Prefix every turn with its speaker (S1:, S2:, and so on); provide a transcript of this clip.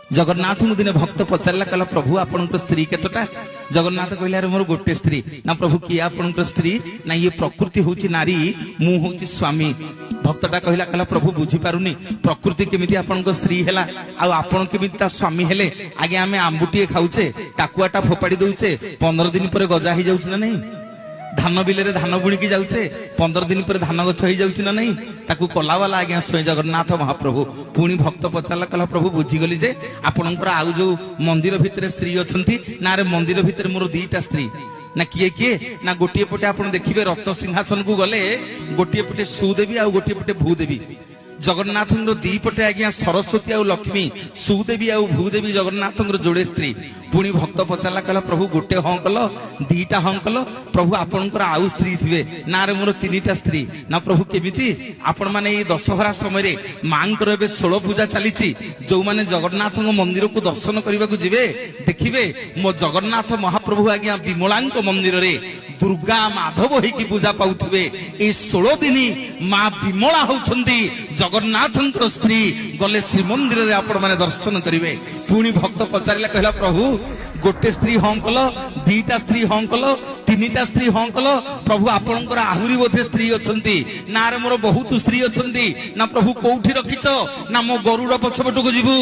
S1: जगन्नाथ दिन भक्त पचारा कहला प्रभु आपण स्त्री केतटा जगन्नाथ कहले अरे मोर गोटे स्त्री ना प्रभु किए आपण स्त्री ना ये प्रकृति हूँ नारी मु हूँ स्वामी भक्तटा कहला कहला प्रभु बुझी पारुनी प्रकृति केमिति आपण स्त्री हैला आपण केमिति ता स्वामी हेले आगे आमे आंबुटीए खाऊचे टाकुआटा फोपाड़ी दउचे 15 दिन पर गजा ही जाउछ ना नहीं धान बिल धान बुणी की जाऊे 15 दिन पर धान गछ हो जाऊँ ना नहीं ताकू कलावाला आज्ञा स्वयं जगन्नाथ महाप्रभु पुणी भक्त पचारा कहला प्रभु बुझीगली जे आपणकर आउ जो मंदिर भितर स्त्री अच्छा ना रे मंदिर भितर मोर दीटा स्त्री ना किए किए ना गोटे पटे आप देखिए रत्न सिंहासन को गले गोटे पटे सुदेवी आ गोटे पटे भूदेवी जगन्नाथ दीपटे आज्ञा सरस्वती आ लक्ष्मी सुदेवी आ भूदेवी जगन्नाथ जोड़े स्त्री पुणी भक्त पचारा कहला प्रभु गोटे हाँ कल दीटा हाँ कल प्रभु आपणकर आउ स्त्री थे ना रे मोर 3टा स्त्री ना प्रभु केमिति आपण माने ये दशहरा समय मांकर एबे 16 पूजा चली जो माने जगन्नाथ मंदिर को दर्शन करने को जीवे देखिए मो जगन्नाथ महाप्रभु आज्ञा विमलांक मंदिर रे दुर्गा माधव होइकी पूजा पाउथिबे ए 16 दिन मां विमला होउछंती जगन्नाथ स्त्री गले श्रीमंदिर रे आपण माने दर्शन करिवे पुणी भक्त पचारिला कहला प्रभु गोटे स्त्री हाँ कल 2टा स्त्री हाँ कल 3टा स्त्री हाँ कल प्रभु आपणकर आहुरी बोधे स्त्री अच्छी ना रे मोर बहुत स्त्री अच्छी ना प्रभु कोठी रखिछ ना मो गरुड़ पछपटको जीवु।